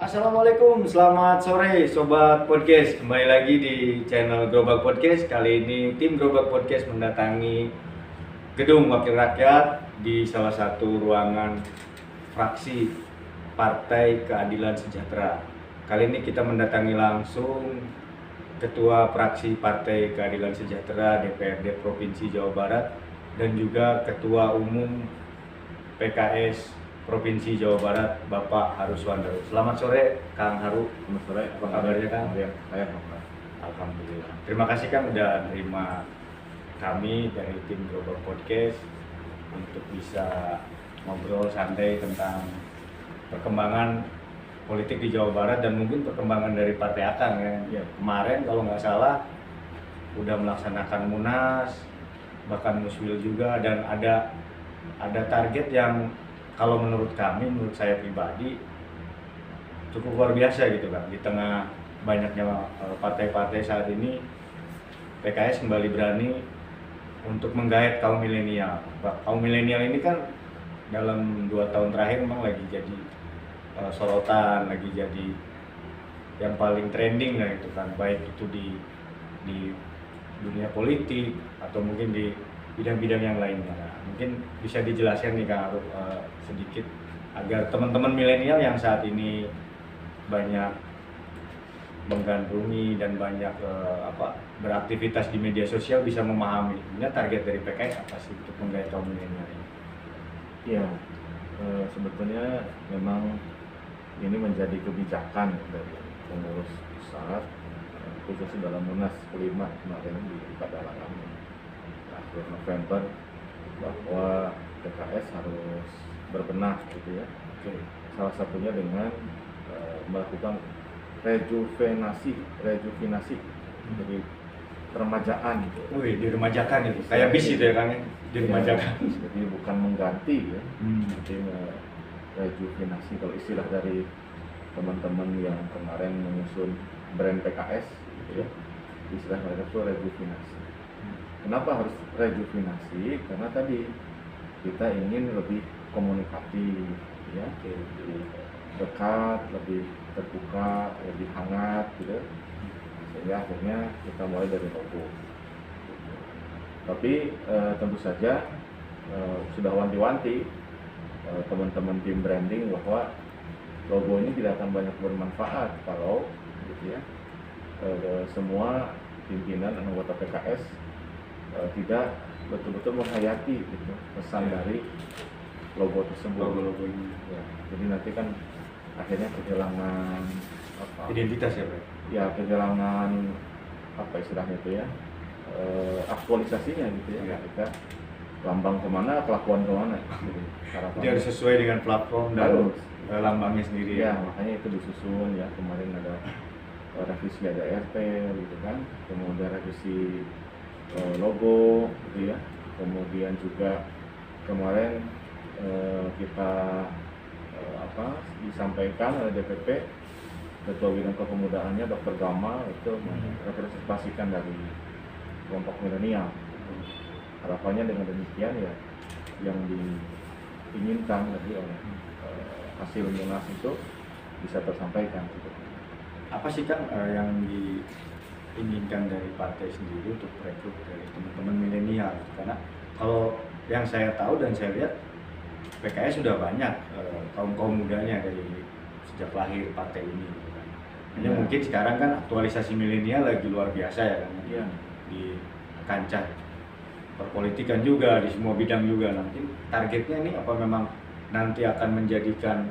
Assalamualaikum, selamat sore Sobat Podcast. Kembali lagi di channel Gerobak Podcast. Kali ini tim Gerobak Podcast mendatangi Gedung Wakil Rakyat di salah satu ruangan fraksi Partai Keadilan Sejahtera. Kali ini kita mendatangi langsung Ketua Fraksi Partai Keadilan Sejahtera DPRD Provinsi Jawa Barat dan juga Ketua Umum PKS Provinsi Jawa Barat, Bapak Haru Suwandoro. Selamat sore, Kang Haru. Selamat sore, Apa kabarnya, Kang? Ya, saya Bapak. Alhamdulillah. Terima kasih, Kang, udah terima kami dari tim Global Podcast untuk bisa ngobrol santai tentang perkembangan politik di Jawa Barat dan mungkin perkembangan dari Partai Akang ya. Ya. Kemarin kalau nggak salah udah melaksanakan Munas, bahkan Muswil juga, dan ada target yang kalau menurut kami, menurut saya pribadi cukup luar biasa gitu kan. Di tengah banyaknya partai-partai saat ini, PKS kembali berani untuk menggait kaum milenial. Kaum milenial ini kan dalam 2 tahun terakhir memang lagi jadi sorotan, lagi jadi yang paling trending lah itu kan, baik itu di dunia politik atau mungkin di bidang-bidang yang lainnya. Nah, mungkin bisa dijelaskan nih Kang Aruf sedikit agar teman-teman milenial yang saat ini banyak menggandrungi dan banyak beraktivitas di media sosial bisa memahami sebenarnya target dari PKS apa sih untuk menggait kaum milenial ini. Ya, sebetulnya memang ini menjadi kebijakan dari pengurus pusat, khususnya dalam Munas kelima kemarin di Padalarang akhir November, bahwa PKS harus berbenah gitu ya. Salah satunya dengan melakukan rejuvenasi, jadi peremajaan gitu. Wih, diremajakan itu kayak bis itu ya Kang ya, diremajakan. Ya, jadi bukan mengganti ya, jadi rejuvenasi kalau istilah dari teman-teman yang kemarin mengusung brand PKS gitu ya, istilah mereka itu rejuvenasi. Kenapa harus rejuvenasi? Karena tadi kita ingin lebih komunikatif, ya, lebih dekat, lebih terbuka, lebih hangat, gitu. Sehingga akhirnya kita mulai dari logo. Tapi tentu saja sudah wanti-wanti teman-teman tim branding bahwa logo ini tidak akan banyak bermanfaat kalau, gitu ya, semua pimpinan anggota PKS tidak betul-betul menghayati gitu pesan dari logo tersebut. Logo ini. Ya, jadi nanti kan akhirnya kehilangan Identitas ya Pak? Ya, kehilangan istilahnya itu ya, aktualisasinya gitu ya. Kita lambang kemana, kelakuan kemana gitu. Jadi harus sesuai dengan platform dan lambangnya sendiri ya. Makanya itu disusun ya, kemarin ada revisi ADRT gitu kan, kemudian revisi logo gitu ya, kemudian juga kemarin kita disampaikan oleh DPP, Ketua Bidang Kepemudaannya Dr. Gama itu merepresentasikan dari kelompok milenial. Harapannya dengan demikian ya, yang diinginkan tadi oleh hasil Munas itu bisa tersampaikan gitu. Apa sih Kang yang diinginkan dari partai sendiri untuk rekrut dari teman-teman milenial? Karena kalau yang saya tahu dan saya lihat PKS sudah banyak kaum mudanya dari sejak lahir partai ini. Hanya mungkin sekarang kan aktualisasi milenial lagi luar biasa ya kan, di kancah perpolitikan juga, di semua bidang juga. Nanti targetnya ini apa memang nanti akan menjadikan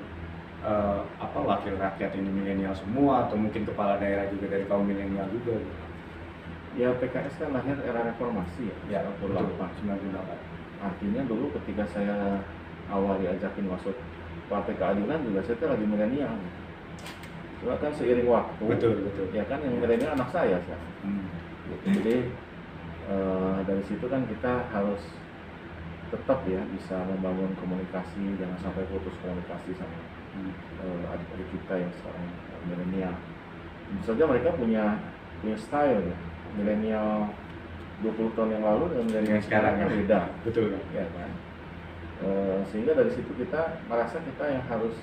wakil rakyat ini milenial semua, atau mungkin kepala daerah juga dari kaum milenial juga gitu. Ya, PKS kan lahir era reformasi ya, 98. Artinya dulu ketika saya awal diajakin masuk Partai Keadilan juga saya lagi milenial. Cuma kan seiring waktu, betul. Ya kan yang milenial anak saya kan. Jadi dari situ kan kita harus tetap ya bisa membangun komunikasi, jangan sampai putus komunikasi sama adik-adik kita yang sekarang milenial. Tentu saja mereka punya style ya. Milenial 20 tahun yang lalu dan milenial sekarang kan beda. Betul. Ya kan. Sehingga dari situ kita merasa kita yang harus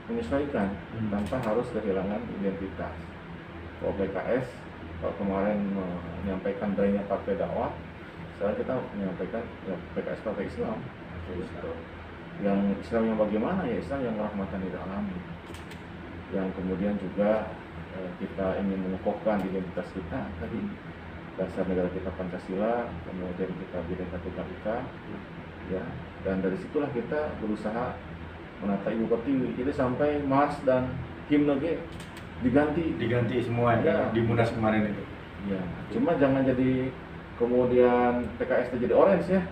menyesuaikan tanpa harus kehilangan identitas. Kalau PKS, kalau kemarin menyampaikan brandnya partai dakwah, sekarang kita menyampaikan ya, PKS partai Islam. Gitu. Yang Islam yang bagaimana? Ya Islam yang rahmatan lil alamin. Yang kemudian juga kita ingin mengukuhkan identitas kita tadi, dasar negara kita Pancasila, kemudian kita Bhinneka Tunggal Ika, ya, dan dari situlah kita berusaha menata Ibu Pertiwi. Jadi sampai Mars dan himne diganti semua ya, di Munas kemarin itu. Ya, cuma jangan jadi kemudian PKS jadi orange ya,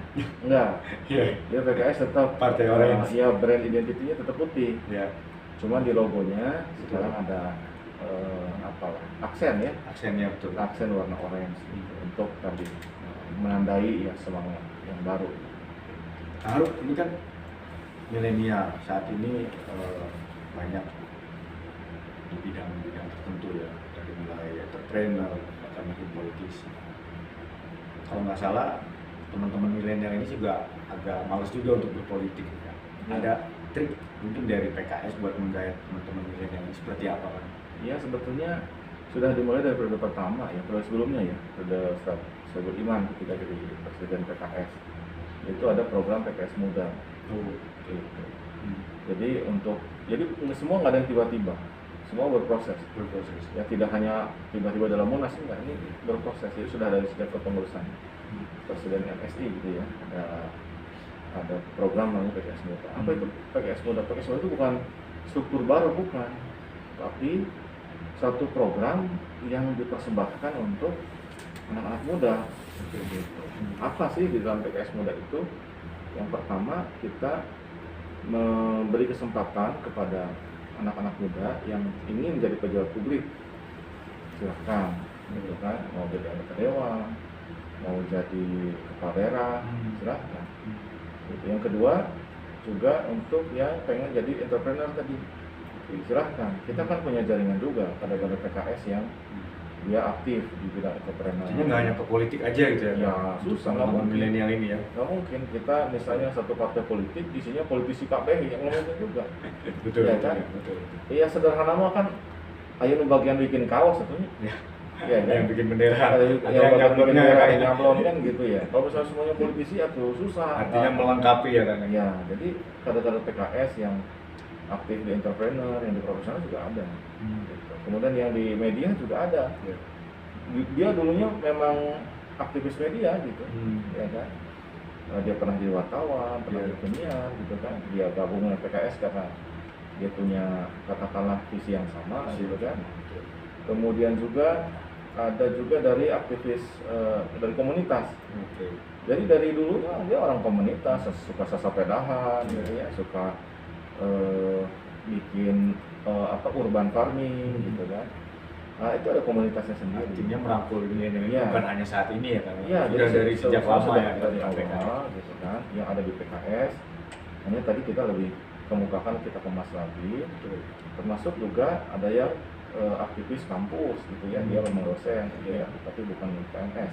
enggak. Ya PKS tetap partai orange. Ya brand identitinya tetap putih. Ya. Cuma di logonya sekarang ada aksen ya. Aksennya betul. Aksen warna orange untuk tadi menandai ya semangat yang baru. Harus ini kan milenial saat ini banyak di bidang-bidang tertentu ya, dari mulai entrepreneur bahkan mungkin politisi. Kalau nggak salah teman-teman milenial ini juga agak males juga untuk berpolitik ya. Ada trik mungkin dari PKS buat menggait teman-teman milenial ini seperti apa kan? Ya sebetulnya sudah dimulai dari periode pertama ya, periode sebelumnya ya, periode Soebul Iman ketika jadi presiden PKS. Itu ada program PKS Muda. Gitu. Jadi semua nggak ada yang tiba-tiba, semua berproses. Ya tidak hanya tiba-tiba dalam Munas, enggak, ini berproses. Jadi sudah dari sejak kepengurusan Presiden MSI gitu ya, ada program namanya PKS Muda. Apa itu PKS Muda? PKS Muda itu bukan struktur baru, bukan, tapi satu program yang dipersembahkan untuk anak-anak muda. Apa sih di dalam PKS Muda itu? Yang pertama, kita memberi kesempatan kepada anak-anak muda yang ingin jadi pejabat publik. Silahkan, gitu kan, mau jadi anggota dewan, mau jadi kepala daerah, silahkan. Gitu. Yang kedua, juga untuk yang pengen jadi entrepreneur tadi, silahkan. Kita kan punya jaringan juga pada PKS yang dia aktif di bidang entrepreneur. Artinya nggak hanya ke politik aja gitu ya? Ya susah, nggak mungkin. Milenial ini ya? Nggak mungkin kita misalnya satu partai politik isinya politisi KPI yang ngomongin juga. Betul, ya, kan? Betul. Iya sederhana mah kan, ayo bagian bikin kaos satunya. Ya, ada yang bikin bendera, ada yang nyablonnya kan, nyablon kan gitu ya. Kalau misalnya semuanya politisi, atau susah. Artinya melengkapi ya kan? Ya, jadi kader-kader PKS yang aktif di entrepreneur, yang di profesional juga ada. Gitu. Kemudian yang di media juga ada. Dia dulunya memang aktivis media gitu, ya kan. Dia pernah jadi wartawan, pernah jadi penyiar gitu kan. Dia gabung dengan PKS karena dia punya katakanlah visi yang sama gitu kan. Kemudian juga ada juga dari aktivis dari komunitas. Jadi dari dulu dia orang komunitas, suka sesapedahan gitu ya, suka bikin urban farming gitu kan. Nah itu ada komunitasnya sendiri. Artinya merangkul milenial ya. Bukan hanya saat ini ya kan? Ya, sudah dari sejak lama ya dari awal gitu kan, yang ada di PKS. Hanya tadi kita lebih kemukakan, kita kemas lagi. Termasuk juga ada yang aktivis kampus gitu ya, dia memang dosen gitu ya, tapi bukan PNS.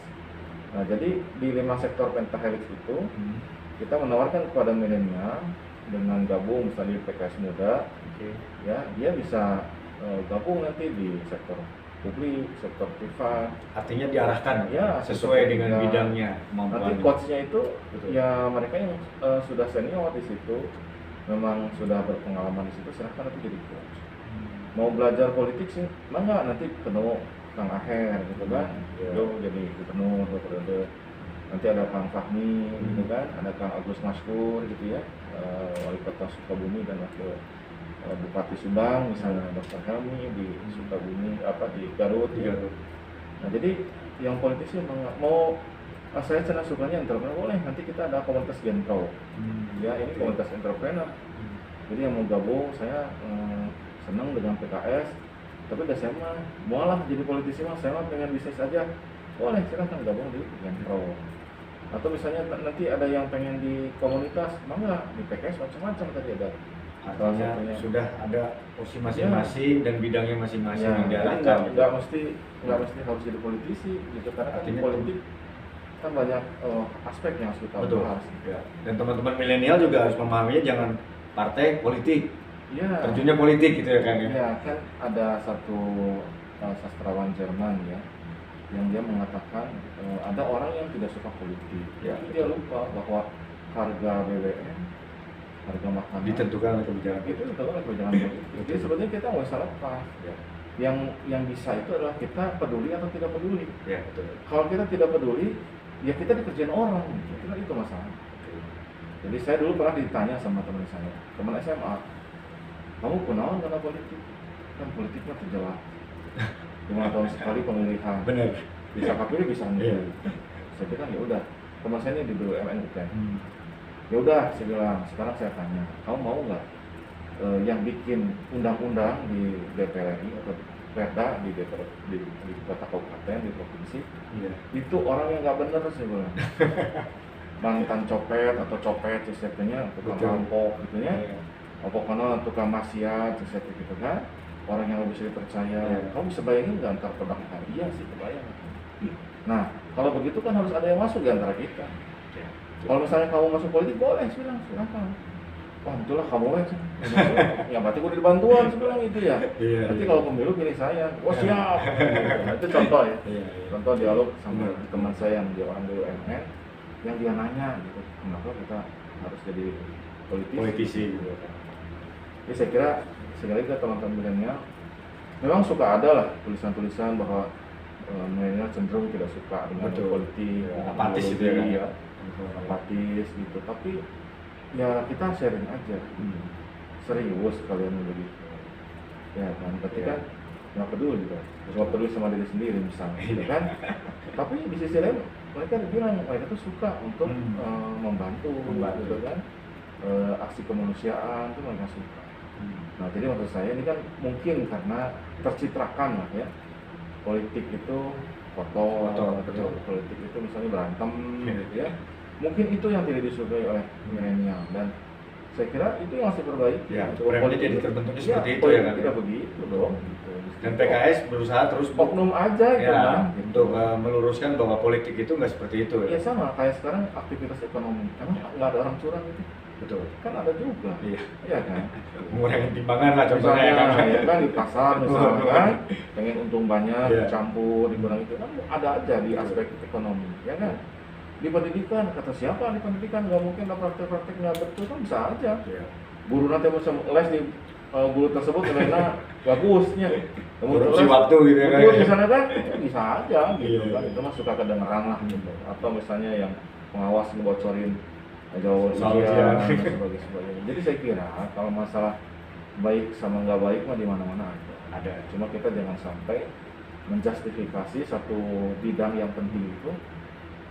Nah jadi di 5 sektor pentahelix itu kita menawarkan kepada milenial dengan gabung misalnya di PKS Muda, ya dia bisa gabung nanti di sektor publik, sektor privat. Artinya diarahkan ya sesuai dengan bidangnya. Nanti coachnya itu ya mereka yang sudah senior di situ, memang sudah berpengalaman di situ, silahkan nanti jadi coach. Mau belajar politik sih, enggak, nanti ketemu Kang Aher gitu kan, itu jadi gubernur periode. Nanti ada Kang Fahmi gitu kan, ada Kang Agus Maskur gitu ya, wali kota Sukabumi dan wakil Bupati Subang misalnya Dr. Helmi di Sukabumi, di Garut. Nah jadi yang politik sih mau saya senang sukanya entrepreneur, boleh, nanti kita ada komunitas Genpro. Ya ini komunitas entrepreneur. Jadi yang mau gabung, saya senang dengan PKS, tapi udah saya mah mualah jadi politisi mah, saya mah pengen bisnis aja, boleh, silahkan gabung di Genpro. Atau misalnya nanti ada yang pengen di komunitas, mangga di PKS macam-macam tadi ada. Artinya sudah ada porsi masing-masing dan bidangnya masing-masing yang diarahkan. Nggak mesti harus jadi politisi gitu, karena artinya politik kan banyak aspek yang harus kita bahas. Ya. Dan teman-teman milenial juga harus memahaminya, jangan partai politik. Ya, terjunnya politik gitu ya kan ya. ya kan ada satu sastrawan Jerman ya yang dia mengatakan ada orang yang tidak suka politik. Ya, Tapi dia lupa bahwa harga BBM, harga makanan Ditentukan oleh kebijakan itu tentukan oleh kebijakan politik. Jadi sebetulnya kita nggak usah lepas. Ya, Yang bisa itu adalah kita peduli atau tidak peduli. ya betul. Kalau kita tidak peduli, ya kita dikerjain orang. Kira itu masalah. Jadi saya dulu pernah ditanya sama teman saya, teman SMA, kamu kenalan karena politik? Kan politiknya terjelas. 5 tahun sekali pemilihan. Benar. Bisa kepilih bisa enggak. Iya. Saya bilang ya udah. Teman saya ini di BUMN UPN. Ya udah, saya bilang sekarang saya tanya, kamu mau nggak yang bikin undang-undang di DPR RI atau perda di DPR di kota kabupaten di provinsi Iya. itu orang yang nggak benar saya bilang. Mantan copet atau copet sesetnya tukang Betul. rampok gitu ya. Iya. Apa karena tukang maksiat seset gitu kan. Orang yang nggak bisa dipercaya. Iya. Kamu bisa bayangin nggak antar pedang iya sih kebayang. Nah kalau begitu kan harus ada yang masuk di antara kita. Ya. Kalau misalnya kamu masuk politik boleh, saya bilang silakan. Wah itulah kamu aja. Ya berarti gue dibantuan sebilang itu ya. Iya, Nanti iya. kalau pemilu pilih saya. Oh siap. Nah, itu contoh ya. Iya, iya. Contoh dialog sama Benar. teman saya yang dia orang BUMN yang dia nanya gitu, kenapa kita harus jadi Politisi gitu kan. Jadi saya kira sekali ke teman-teman milenial memang suka ada lah tulisan-tulisan bahwa milenial cenderung tidak suka dengan Betul. politik, Ya, dengan apatis gitu ya kan. ideologi, apatis gitu. Tapi ya kita sharing aja, serius kalian begitu. Ya kan, berarti Ya. kan nggak peduli kan, nggak peduli sama diri sendiri misalnya, gitu kan. Tapi di sisi lain mereka bilang mereka tuh suka untuk membantu, gitu kan. Aksi kemanusiaan itu mereka suka. Nah jadi maksud saya ini kan mungkin karena tercitrakan lah ya, politik itu kotor, Betul. politik itu misalnya berantem Iya. gitu ya. Mungkin itu yang tidak disukai oleh milenial dan saya kira itu yang harus diperbaiki. Ya, Gitu. brandnya jadi terbentuknya Iya, seperti itu ya politik kan. tidak begitu dong. Gitu. Dan PKS berusaha terus Oknum aja gitu ya, kan. untuk meluruskan bahwa politik itu nggak seperti itu Ya ya. sama kayak sekarang aktivitas ekonomi, emang nggak ada orang curang gitu? Betul. Kan ada juga, Iya. iya kan? Mengurangi timbangan lah contohnya ya kan. Ya kan di pasar misalnya kan, pengen untung banyak, Iya. dicampur, dikurangi itu kan ada aja di aspek ekonomi, ya kan? Di pendidikan, kata siapa di pendidikan nggak mungkin ada praktek-praktek nggak betul kan bisa aja. Iya. Guru nanti bisa les di guru tersebut karena bagusnya. Korupsi waktu gitu ya kan. Betul di sana kan ya bisa aja gitu Iya. kan. Itu mah suka kedengeran lah gitu. Atau misalnya yang pengawas ngebocorin jauh Soal ujian ujian. dan sebagainya. Jadi saya kira kalau masalah baik sama nggak baik mah di mana-mana ada. Cuma kita jangan sampai menjustifikasi satu bidang yang penting itu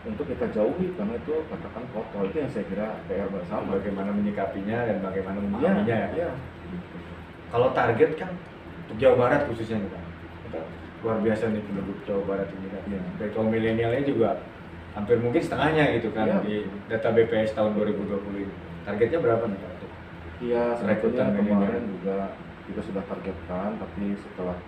untuk kita jauhi karena itu katakan kotor. Itu yang saya kira PR bersama. Bagaimana menyikapinya dan bagaimana memahaminya ya. Iya. Kalau target kan untuk Jawa Barat khususnya nih Pak. Kita luar biasa nih penduduk Jawa Barat ini kan. Iya. Dari kaum milenialnya juga hampir mungkin setengahnya gitu kan Iya. di data BPS tahun 2020 ini. Targetnya berapa nih Pak? Iya, sebetulnya Rekrutan kemarin milenial. juga kita sudah targetkan, tapi setelah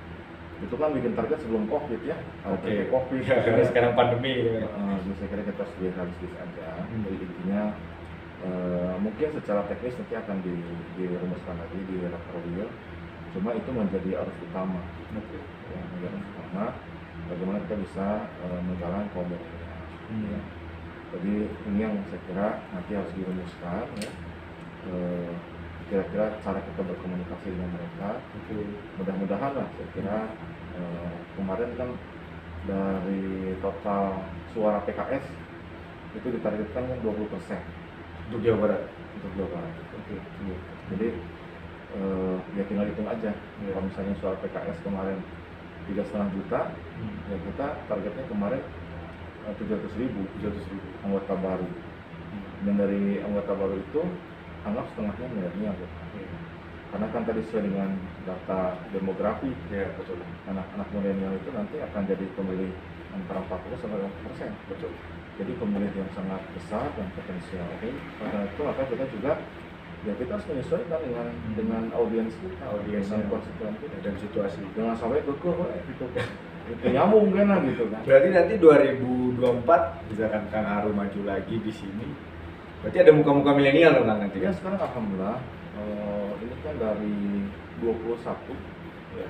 itu kan bikin target sebelum COVID ya. Kalau Oke. COVID, Ya, karena sekarang pandemi gitu kan. jadi saya kira kita harus realistis aja. Hmm. Jadi intinya mungkin secara teknis nanti akan dirumuskan lagi di rapat real. Cuma itu menjadi arus utama. Oke. Ya, menjadi arus utama. Bagaimana kita bisa menggalang kaum milenial. Ya. Jadi ini yang saya kira nanti harus dirumuskan ya. Kira-kira cara kita berkomunikasi dengan mereka. Oke. Mudah-mudahan lah saya kira kemarin kan dari total suara PKS itu ditargetkan 20% Untuk Jawa Barat. untuk Jawa Barat. Oke. Jadi ya tinggal hitung aja. Iya. Kalau misalnya suara PKS kemarin 3,5 juta, ya kita targetnya kemarin 700.000 anggota baru. Dan dari anggota baru itu anggap setengahnya milenial. Karena kan tadi sesuai dengan data demografi, Ya, betul. anak-anak milenial itu nanti akan jadi pemilih antara 40 sampai 50%. Betul. Jadi pemilih yang sangat besar dan potensial. Oke, karena itu maka kita juga ya kita harus menyesuaikan dengan audiens kita, Audiensnya. dengan konstituen kita. Dan situasi. Jangan sampai kekeh gitu. Itu nyambung kan gitu kan. Berarti nanti 2024 misalkan Kang Haru maju lagi di sini, berarti ada muka-muka milenial dong Kang nanti Ya kan? sekarang alhamdulillah ini kan dari 21 Ya.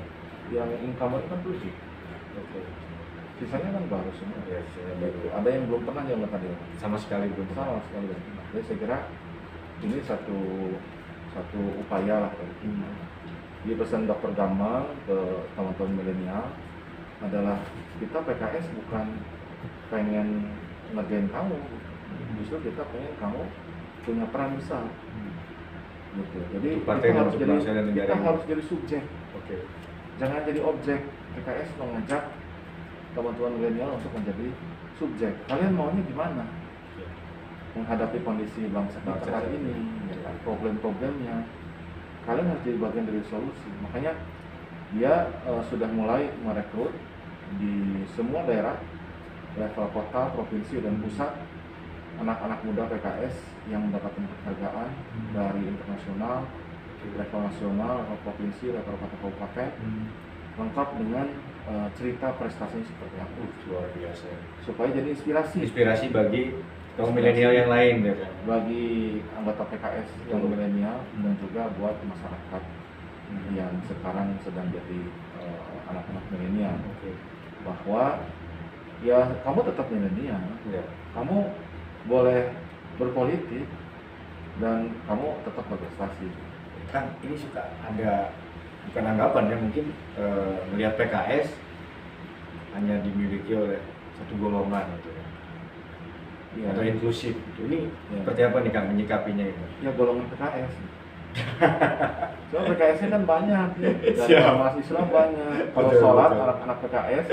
yang incumbent kan 7, Oke. sisanya kan baru semua. Ya, saya Gitu. baru. Ada yang belum pernah jalan keadilan, Sama sekali belum. sama sekali belum pernah. Jadi saya kira ini satu upaya lah dari kita. Jadi pesan Dr. Gamal ke teman-teman milenial adalah kita PKS bukan pengen ngerjain kamu, justru kita pengen kamu punya peran besar. Gitu. Jadi Untuk partai dan untuk bangsa dan negara kita ini. harus jadi subjek, Oke. jangan jadi objek. PKS mengajak teman-teman milenial untuk menjadi subjek. Kalian maunya gimana Ya. menghadapi kondisi bangsa kita Bangsa hari ini, ya kan? Problem-problemnya. Kalian harus jadi bagian dari solusi. Makanya dia sudah mulai merekrut di semua daerah, level kota, provinsi, dan pusat, anak-anak muda PKS yang mendapatkan penghargaan dari internasional, level nasional, level provinsi, level kota kabupaten, lengkap dengan cerita prestasinya seperti apa, Luar biasa. supaya jadi inspirasi Inspirasi bagi kaum milenial yang lain ya kan. bagi anggota PKS yang Betul. milenial dan juga buat masyarakat yang sekarang sedang jadi anak-anak milenial, Oke. bahwa ya kamu tetap milenial, Ya. kamu boleh berpolitik dan kamu tetap berprestasi. Kan ini suka ada bukan anggapan ya, mungkin melihat PKS hanya dimiliki oleh satu golongan gitu ya. Ya, Atau inklusif gitu. Ini Ya. seperti apa nih Kang menyikapinya itu? ya golongan PKS. Cuma PKS-nya kan banyak ya, dari Siap. ormas Islam banyak. Kalau Betul, sholat betul. anak-anak PKS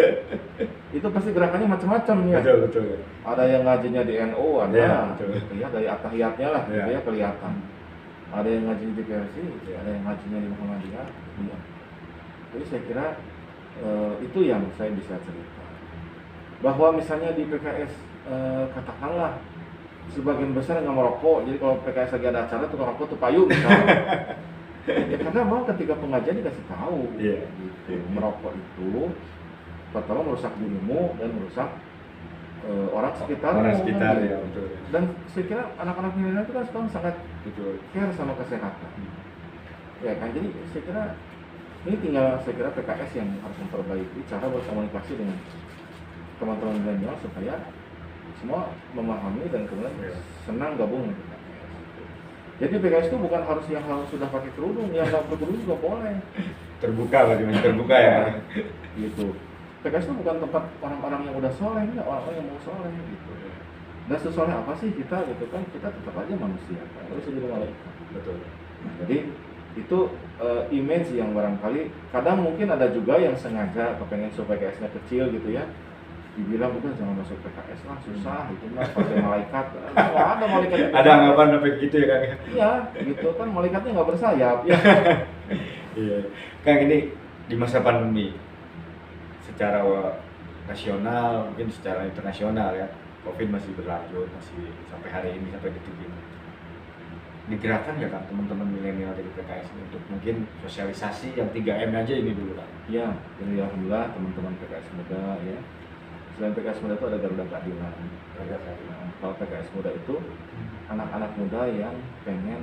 itu pasti gerakannya macam-macam ya. Betul. Ada yang ngajinya di NU, ada Ya, betul. gitu ya, dari atahiyatnya lah gitu Ya. ya kelihatan. Ada yang ngajinya di PRC, Ya. ada yang ngajinya di Muhammadiyah. Iya. Jadi saya kira itu yang saya bisa cerita. Bahwa misalnya di PKS katakanlah sebagian besar nggak merokok, jadi kalau PKS lagi ada acara tuh ngerokok tuh payung misalnya. Ya, karena mau ketika pengajian dikasih tahu, Iya. gitu. Merokok itu pertama merusak dirimu dan merusak orang sekitar. Orang sekitar ya, betul. Dan saya kira anak-anak milenial itu kan sekarang sangat Betul. care sama kesehatan. Ya kan, jadi saya kira ini tinggal saya kira PKS yang harus memperbaiki cara berkomunikasi dengan teman-teman milenial supaya semua memahami dan kemudian Ya. senang gabung dengan PKS. Jadi PKS itu bukan harus yang harus sudah pakai kerudung, yang nggak pakai kerudung juga boleh. Terbuka berarti masih terbuka ya. Gitu. PKS itu bukan tempat orang-orang yang udah soleh, enggak, orang-orang yang mau soleh gitu. Dan sesoleh apa sih kita gitu kan, kita tetap aja manusia, kan? Harus jadi malaikat. Betul. Nah, jadi itu image yang barangkali kadang mungkin ada juga yang sengaja kepengen supaya PKS-nya kecil gitu ya, dibilang udah jangan masuk PKS lah, susah itu mah pakai malaikat. Nggak ada malaikat. Ada anggapan sampai gitu ya Kang? Iya, gitu kan malaikatnya nggak bersayap ya. Iya. Kang, ini di masa pandemi secara nasional mungkin secara internasional ya, COVID masih berlanjut, masih sampai hari ini, sampai detik ini. Digerakkan ya Kang teman-teman milenial dari PKS ini untuk mungkin sosialisasi yang 3M aja ini dulu Kang. Iya, jadi alhamdulillah teman-teman PKS muda ya. Selain PKS muda itu ada Garuda Keadilan. Nah, kalau PKS muda itu anak-anak muda yang pengen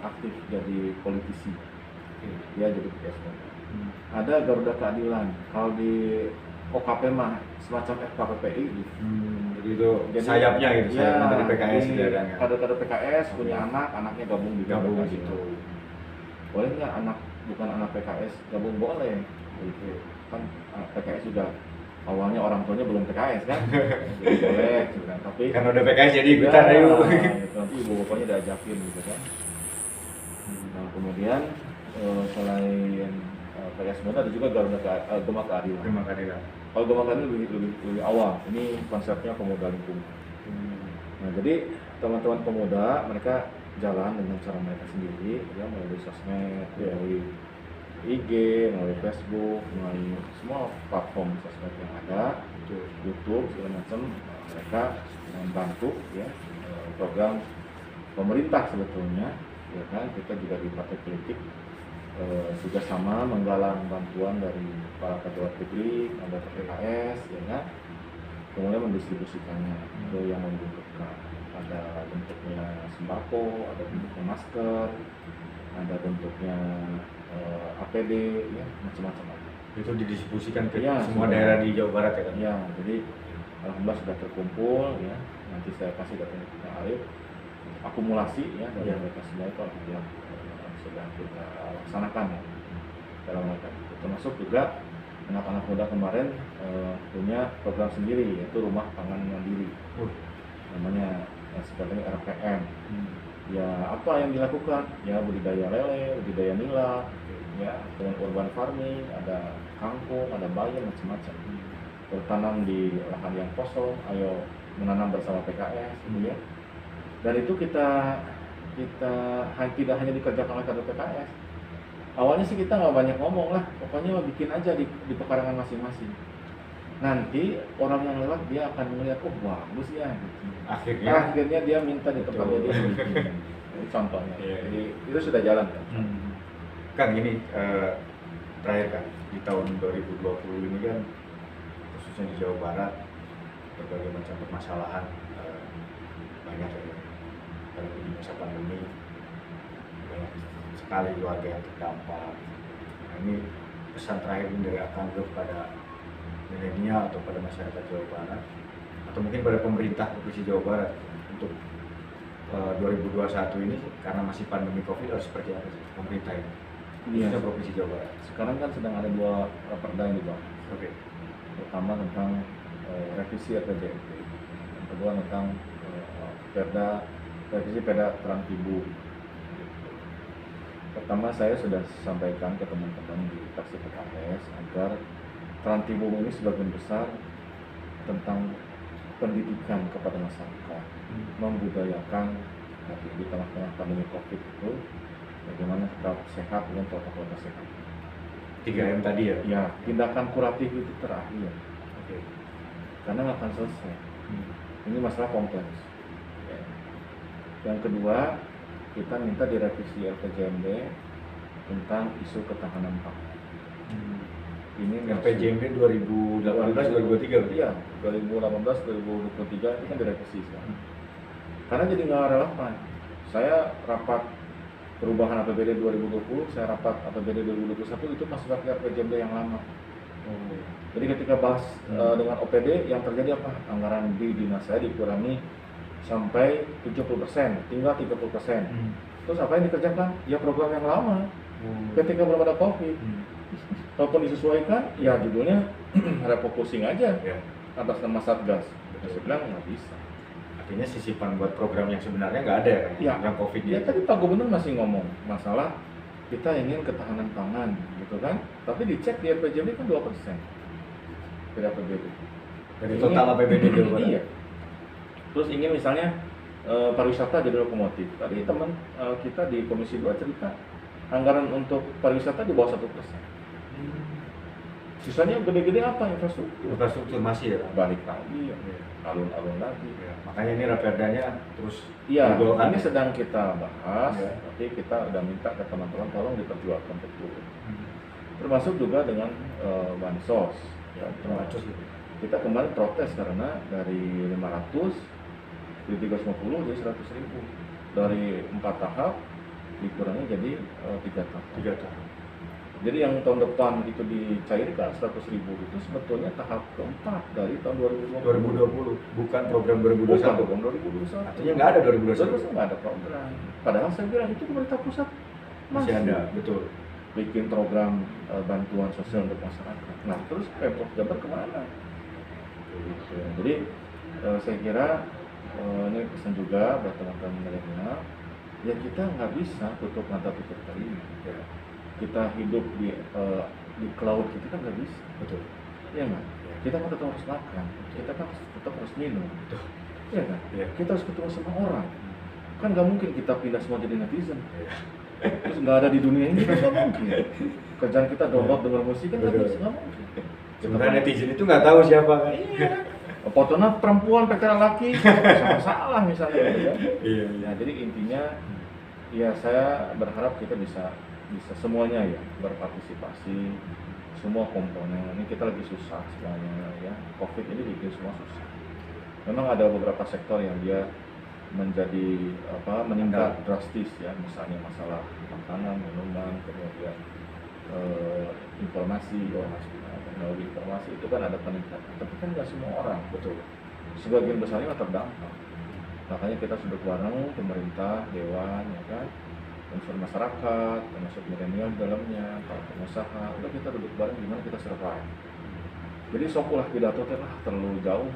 aktif jadi politisi, ya jadi PKS muda. Ada Garuda Keadilan. Kalau di OKP mah semacam FKPPI gitu. Jadi itu sayapnya gitu, sayapnya dari PKS di gitu ya Kang ya. kader-kader PKS Oke. punya anak, anaknya gabung di Gabung PKS gitu. Boleh nggak anak bukan anak PKS gabung? Boleh. Gitu. Kan PKS juga awalnya orang tuanya belum PKS kan, jadi boleh gitu kan. Tapi Kan udah PKS jadi ikutan ya, ayo. gitu. Nanti ibu bapaknya diajakin gitu kan. Nah kemudian selain PKS muda ada juga Gema Keadilan. Terima kasih Kang. Kalau Gema Keadilan lebih awal. Ini konsepnya pemuda lingkungan. Nah, jadi teman-teman pemuda mereka jalan dengan cara mereka sendiri, ya melalui sosmed, melalui IG, melalui Facebook, melalui semua platform sosmed yang ada, YouTube segala macam. Mereka membantu ya program pemerintah sebetulnya, ya kan. Kita juga di partai politik juga sama menggalang bantuan dari para pejabat publik, anggota PKS, ya kan. Kemudian mendistribusikannya ke yang membutuhkan. Ada bentuknya sembako sembako, ada bentuknya masker, ada bentuknya APD, ya macam-macam. Itu didistribusikan ke Ya, semua sudah. daerah di Jawa Barat ya kan? Ya, jadi alhamdulillah sudah terkumpul ya. Nanti saya kasih datanya ke Arif, akumulasi ya dari Ya. mereka semua itu alhamdulillah sudah kita laksanakan ya dalam rangka itu. Termasuk juga anak-anak muda kemarin punya program sendiri yaitu rumah pangan mandiri, namanya seperti RPM. Ya apa yang dilakukan? Ya budidaya lele, budidaya nila, ya dengan urban farming, ada kangkung, ada bayam, macam-macam. Bertanam di lahan yang kosong, ayo menanam bersama PKS, gitu ya. Dan itu kita tidak hanya dikerjakan oleh kader PKS. Awalnya sih kita nggak banyak ngomong lah, pokoknya bikin aja di pekarangan masing-masing. Nanti orang yang lewat dia akan melihat, oh bagus ya. Gitu. Akhirnya dia minta di tempatnya dia bikin. Ini contohnya. Iya. Jadi itu sudah jalan kan. Kang, ini terakhir kan di tahun 2020 ini kan khususnya di Jawa Barat berbagai macam permasalahan banyak ya. Kalau di masa pandemi banyak sekali keluarga yang terdampak. Nah, ini pesan terakhir ini dari Akang kepada milenial atau pada masyarakat Jawa Barat atau mungkin pada pemerintah Provinsi Jawa Barat untuk 2021 ini karena masih pandemi COVID harus seperti apa sih pemerintah ini? Iya. Khususnya Provinsi Jawa Barat. Sekarang kan sedang ada dua perda yang dibahas. Oke. Pertama tentang revisi RPJMD, yang kedua tentang revisi Perda Terang Tibu. Pertama saya sudah sampaikan ke teman-teman di fraksi PKS agar Terang Tibu ini sebagian besar tentang pendidikan kepada masyarakat, membudayakan di tengah-tengah pandemi COVID itu bagaimana tetap sehat dengan protokol kesehatan. 3M tadi ya? Ya, tindakan kuratif itu terakhir, Oke. karena nggak akan selesai. Ini masalah kompleks. Ya. Yang kedua, kita minta direvisi RPJMD tentang isu ketahanan pangan. Ini RPJMD 2018-2023 Iya, 2018-2023 itu kan direvisi sekarang. Karena jadi nggak relevan. Saya rapat perubahan APBD 2020, saya rapat APBD 2021 itu masih pakai RPJMD yang lama. Jadi ketika bahas dengan OPD yang terjadi apa? Anggaran di dinas saya dikurangi sampai 70%, tinggal 30%. Terus apa yang dikerjakan? Ya program yang lama. Ketika belum ada COVID, walaupun disesuaikan, ya judulnya refocusing aja Ya. atas nama Satgas. Saya bilang nggak bisa. Artinya sisipan buat program yang sebenarnya nggak ada Ya. yang COVID Ya ini. tadi Pak Gubernur masih ngomong masalah kita ingin ketahanan pangan, gitu kan? Tapi dicek di RPJMD kan 2% dari APBD. Dari total APBD Jawa Barat. Iya. Terus ingin misalnya pariwisata jadi lokomotif. Tadi teman kita di Komisi 2 cerita anggaran untuk pariwisata di bawah 1%. Sisanya gede-gede apa? Infrastruktur masih ya. Balik lagi, Iya. alun-alun lagi. Ya. Makanya ini raperdanya terus Iya, digolkan. ini sedang kita bahas, Iya. tapi kita udah minta ke teman-teman tolong diperjuangkan betul. Termasuk juga dengan bansos. Ya, termasuk Kita kemarin protes karena dari 500 di 350 jadi 100.000. Dari 4 tahap dikurangi jadi 3 tahap. 3 tahun. Jadi yang tahun depan itu dicairkan 100.000 itu sebetulnya tahap keempat dari tahun 2020. 2020 bukan program 2021. Bukan program 2021. Artinya nggak ada 2021. 2021 nggak ada program. Padahal saya bilang itu pemerintah pusat Masih ada, betul. bikin program bantuan sosial untuk masyarakat. Nah terus Pemprov Jabar kemana? Gitu. Jadi saya kira ini pesan juga buat teman-teman milenial. Ya kita nggak bisa tutup mata tutup telinga. Ya, Kita hidup di cloud kita kan nggak bisa. betul. Iya nggak? Kita kan tetap harus makan. Kita kan tetap harus minum. Betul. Iya kan? Iya. Kita harus ketemu sama orang. Kan nggak mungkin kita pindah semua jadi netizen. Iya. Terus nggak ada di dunia ini kan nggak mungkin. Kerjaan kita download dengar musik kan nggak Betul. bisa, nggak mungkin. Sebenarnya netizen itu nggak tahu siapa kan. Iya. Fotonya perempuan pacaran laki, sama salah misalnya. Gitu, ya. Iya, Ya, jadi intinya ya saya berharap kita bisa semuanya ya berpartisipasi, semua komponen. Ini kita lagi susah sebenarnya ya. COVID ini bikin semua susah. Memang ada beberapa sektor yang dia menjadi meningkat drastis ya, misalnya masalah makanan, minuman, kemudian informasi, teknologi informasi itu kan ada peningkatan, tapi kan nggak semua orang, betul. sebagian besarnya terdampak. Makanya kita duduk bareng pemerintah, dewan, ya kan, unsur masyarakat, termasuk milenial di dalamnya, para pengusaha, udah kita duduk bareng gimana kita survive. Jadi sokulah pidato terlalu jauh.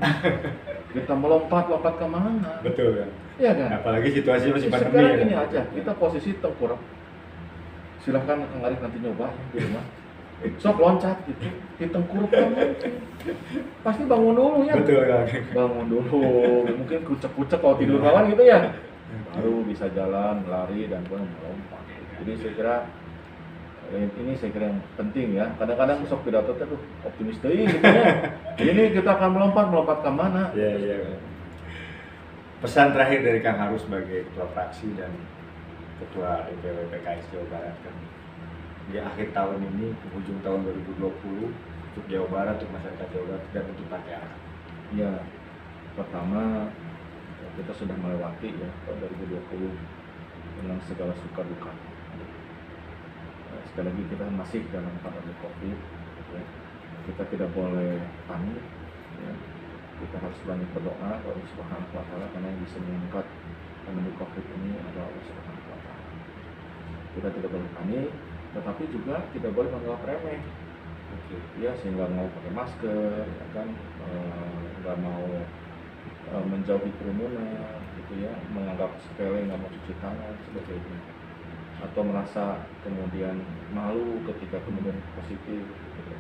Kita melompat ke mana? Betul kan? Iya kan? Apalagi situasi masih pandemi. Sekarang ya, ini kan? aja, kita posisi tengkurap. Silahkan Kang Arif nanti nyoba di rumah. Sok loncat gitu, di tengkurap kamu. Pasti bangun dulu ya. Betul kan? Bangun dulu, mungkin kucek-kucek kalau tidur kawan gitu ya. Baru bisa jalan, lari dan melompat. Jadi saya kira ini yang penting ya. Kadang-kadang sok pidato tuh optimis deh gitu ya. Ini kita akan melompat ke mana? Iya. Pesan terakhir dari Kang Haru sebagai ketua fraksi dan ketua DPW PKS Jawa Barat kan di akhir tahun ini, penghujung tahun 2020 untuk Jawa Barat, untuk masyarakat Jawa Barat dan untuk Partai Amanat. Ya, pertama kita sudah melewati ya tahun 2020 dengan segala suka duka. Sekali lagi kita masih dalam pandemi COVID, ya. Kita tidak boleh panik, ya. Kita harus banyak berdoa kepada Allah Subhanahu Wa Taala karena yang bisa mengangkat pandemi COVID ini adalah Allah Subhanahu Wa Taala. Kita tidak boleh panik, tetapi juga tidak boleh menganggap remeh. Ya, sehingga mau pakai masker, ya kan, nggak mau menjauhi kerumunan, gitu ya, menganggap sepele, nggak mau cuci tangan seperti itu, atau merasa kemudian malu ketika kemudian positif. Gitu.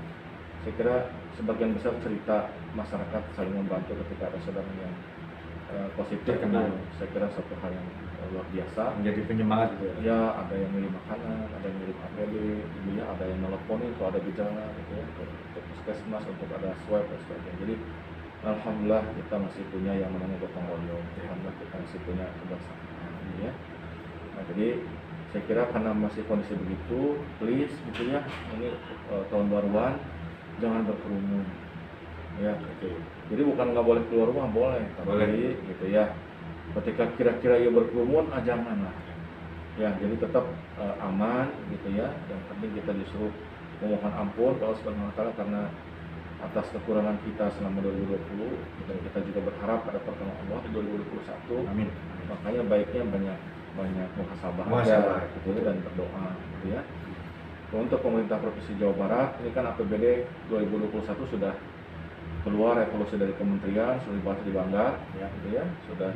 Saya kira sebagian besar cerita masyarakat saling membantu ketika ada saudara yang positif terkena. Saya kira satu hal yang luar biasa. Menjadi penyemangat gitu ya. Ya, ada yang ngirim makanan, ada yang ngirim APD, gitu ya, ada yang nelponin kalau ada gejala, gitu ya, ke puskesmas untuk ada swab dan sebagainya. Jadi alhamdulillah kita masih punya yang namanya gotong royong. Alhamdulillah kita masih punya kebersamaan, ya. Nah, jadi saya kira karena masih kondisi begitu, please gitu ya, ini tahun baruan jangan berkerumun. Ya, jadi bukan nggak boleh keluar rumah, boleh, tapi gitu ya. Ketika kira-kira ia berkerumun, jangan lah. Ya, jadi tetap aman gitu ya. Yang penting kita disuruh memohon ampun kalau Subhanahu Wa Taala karena atas kekurangan kita selama 2020, dan kita juga berharap pada pertolongan Allah di 2021. Amin. Makanya baiknya banyak muhasabah gitu ya, dan berdoa gitu ya. Untuk pemerintah Provinsi Jawa Barat, ini kan APBD 2021 sudah keluar evaluasi dari kementerian, sudah dibahas di Banggar, ya, gitu ya, sudah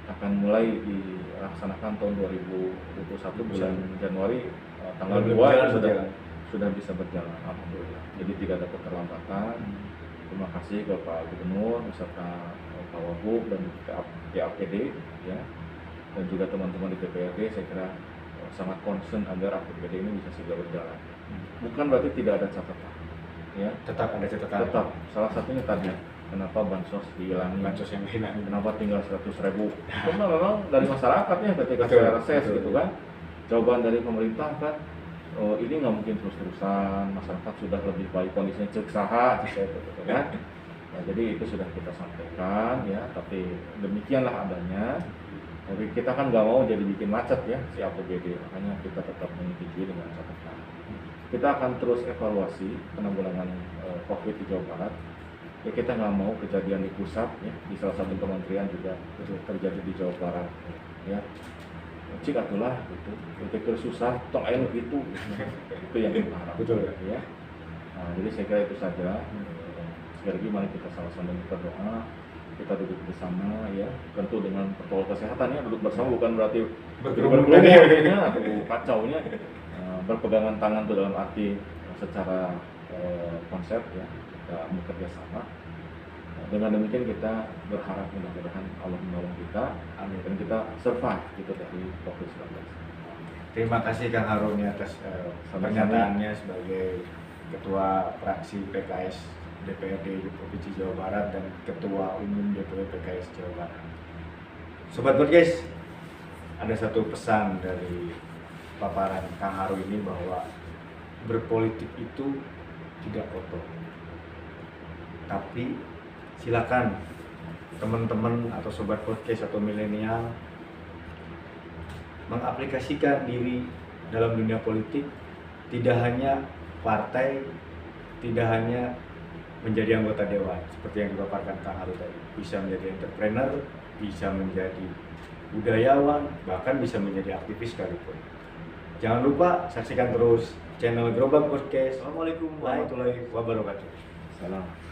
akan mulai dilaksanakan tahun 2021 bulan Januari tanggal 2 sudah bisa berjalan, alhamdulillah. Jadi tidak ada keterlambatan. Terima kasih ke Pak Gubernur beserta Pak Wagub dan PAPD, ya, dan juga teman-teman di DPRD. Saya kira sangat concern agar APBD ini bisa segera berjalan. Bukan berarti tidak ada catatan, ya. Tetap ada catatan. Tetap. Salah satunya tadi, kenapa bansos dihilangin? Bansos yang hilang. Kenapa tinggal 100.000? Karena memang dari masyarakatnya ketika Betul, saya reses betul. gitu kan. Jawaban dari pemerintah kan, ini nggak mungkin terus-terusan. Masyarakat sudah lebih baik kondisinya, cek saha, gitu kan. Nah, jadi itu sudah kita sampaikan ya. Tapi demikianlah adanya. Tapi kita kan nggak mau jadi bikin macet ya si APBD, makanya kita tetap menyetujui dengan catatan. Kita akan terus evaluasi penanggulangan COVID di Jawa Barat. Ya, kita nggak mau kejadian di pusat ya, di salah satu kementerian juga terjadi di Jawa Barat ya. Cik atulah gitu, pikir susah, tong air gitu. Itu yang kita harap. Betul ya. Nah, jadi saya kira itu saja. Sekali lagi mari kita sama-sama berdoa, kita duduk bersama ya, tentu dengan protokol kesehatan ya, duduk bersama bukan berarti berkerumun ya, atau kacaunya. Berpegangan tangan itu dalam arti secara konsep ya, kita bekerja sama. Dengan demikian kita berharap mudah-mudahan Allah menolong kita, amin, dan kita survive gitu dari COVID-19. Terima kasih Kang Haruni atas pernyataannya sebagai Ketua Fraksi PKS DPRD di Provinsi Jawa Barat dan Ketua Umum DPW PKS Jawa Barat. Sobat Podcast, ada satu pesan dari paparan Kang Haru ini bahwa berpolitik itu tidak kotor. Tapi silakan teman-teman atau sobat podcast atau milenial mengaplikasikan diri dalam dunia politik, tidak hanya partai, tidak hanya menjadi anggota dewan seperti yang dipaparkan Kang Haru tadi, bisa menjadi entrepreneur, bisa menjadi budayawan, bahkan bisa menjadi aktivis sekalipun. Jangan lupa saksikan terus channel Gerobak Podcast. Assalamualaikum warahmatullahi wabarakatuh. Salam.